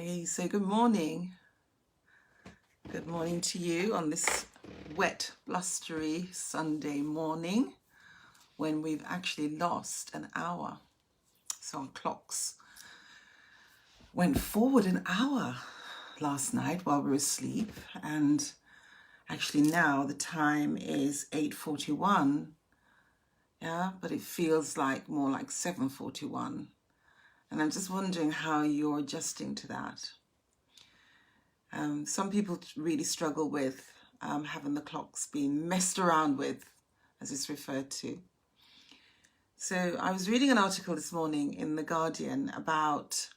Hey, so good morning. Good morning to you on this wet, blustery Sunday morning when we've actually lost an hour. So our clocks went forward an hour last night while we were asleep, and actually now the time is 8:41. Yeah, but it feels like more like 7:41. And I'm just wondering how you're adjusting to that. Some people really struggle with having the clocks being messed around with, as it's referred to. So I was reading an article this morning in The Guardian about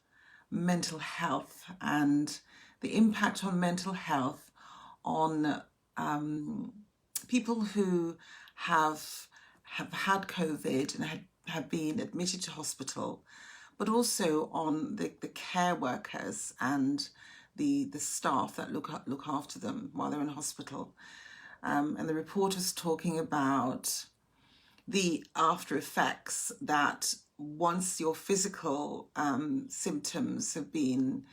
mental health and the impact on mental health on people who have had COVID and have been admitted to hospital, but also on the care workers and the staff that look after them while they're in hospital. And the report was talking about the after effects that once your physical symptoms have been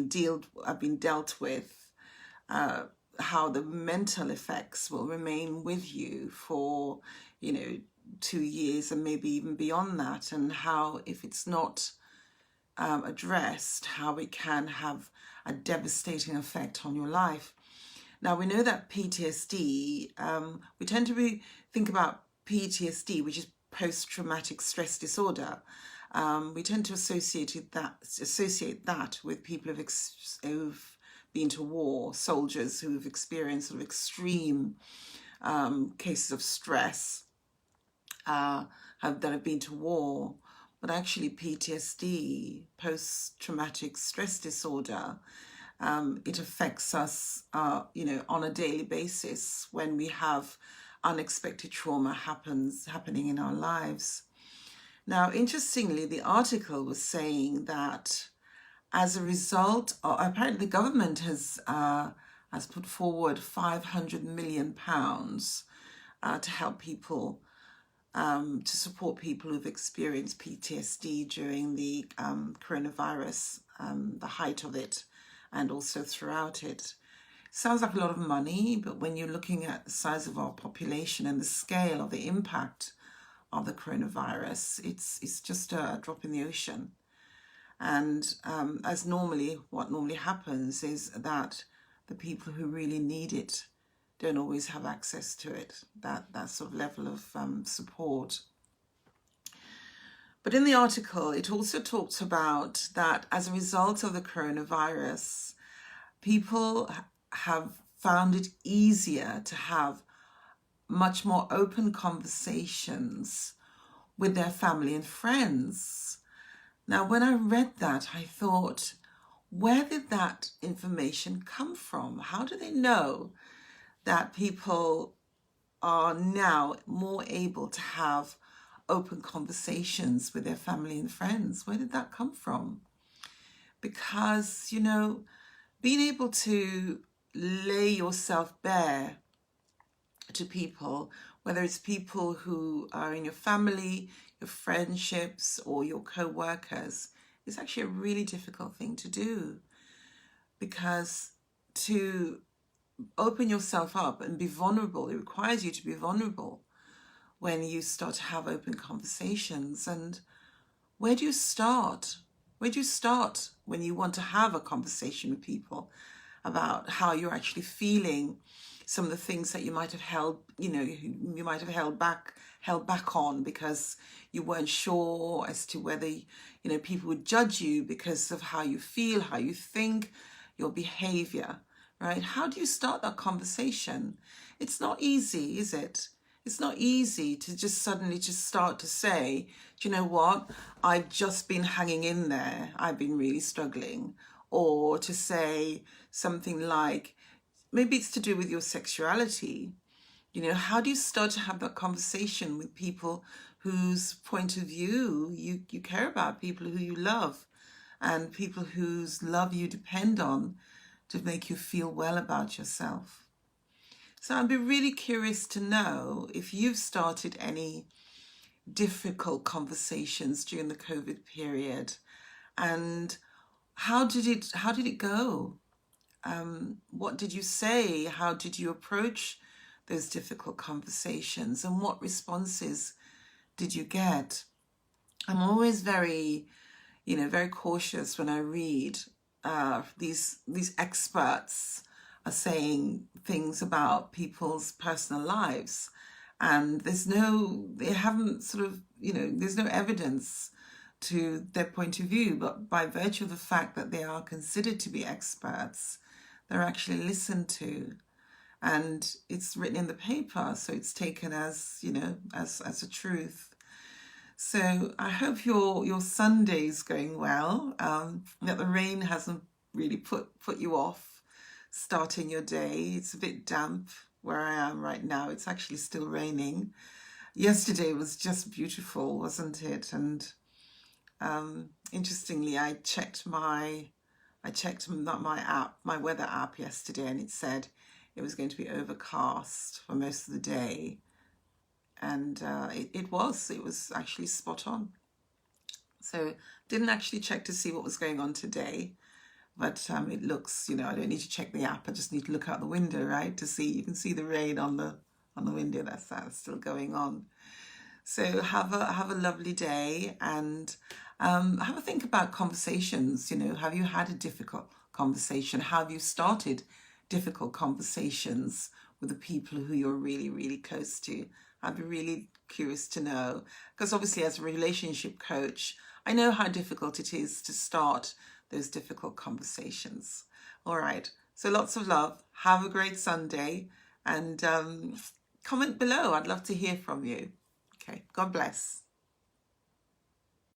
dealt with, how the mental effects will remain with you for 2 years and maybe even beyond that, and how if it's not addressed, how it can have a devastating effect on your life. Now, we know that PTSD, we tend to think about PTSD, which is post-traumatic stress disorder. We tend to associate that with people who've been to war, soldiers who've experienced sort of extreme cases of stress that have been to war. But actually PTSD, post-traumatic stress disorder, it affects us, on a daily basis when we have unexpected trauma happening in our lives. Now, interestingly, the article was saying that as a result, apparently the government has put forward £500 million to help people, to support people who've experienced PTSD during the coronavirus, the height of it, and also throughout it. Sounds like a lot of money, but when you're looking at the size of our population and the scale of the impact of the coronavirus, it's just a drop in the ocean. And what normally happens is that the people who really need it don't always have access to it, that sort of level of support. But in the article, it also talks about that as a result of the coronavirus, people have found it easier to have much more open conversations with their family and friends. Now, when I read that, I thought, where did that information come from? How do they know that people are now more able to have open conversations with their family and friends? Where did that come from? Because, being able to lay yourself bare to people, whether it's people who are in your family, your friendships, or your co-workers, is actually a really difficult thing to do, because to open yourself up and be vulnerable, it requires you to be vulnerable when you start to have open conversations. And where do you start? Where do you start when you want to have a conversation with people about how you're actually feeling, some of the things that you might have held back on because you weren't sure as to whether people would judge you because of how you feel, how you think, your behavior, right? How do you start that conversation? It's not easy, is it? It's not easy to just suddenly just start to say, do you know what? I've just been hanging in there. I've been really struggling. Or to say something like, maybe it's to do with your sexuality. How do you start to have that conversation with people whose point of view you care about, people who you love, and people whose love you depend on to make you feel well about yourself? So I'd be really curious to know if you've started any difficult conversations during the COVID period, and how did it go? What did you say? How did you approach those difficult conversations? And what responses did you get? I'm always very, very cautious when I read these experts are saying things about people's personal lives, and they haven't sort of, there's no evidence to their point of view, but by virtue of the fact that they are considered to be experts, they're actually listened to, and it's written in the paper, so it's taken as, as a truth. So I hope your Sunday's going well. That the rain hasn't really put you off starting your day. It's a bit damp where I am right now. It's actually still raining. Yesterday was just beautiful, wasn't it? And interestingly, I checked my app, my weather app yesterday, and it said it was going to be overcast for most of the day, and it was actually spot on. So didn't actually check to see what was going on today, but it looks, I don't need to check the app. I just need to look out the window, right, to see. You can see the rain on the window. That's still going on. So have a lovely day, and have a think about conversations. Have you had a difficult conversation? Have you started difficult conversations with the people who you're really, really close to? I'd be really curious to know, because obviously as a relationship coach, I know how difficult it is to start those difficult conversations. All right. So lots of love. Have a great Sunday, and comment below. I'd love to hear from you. Okay. God bless.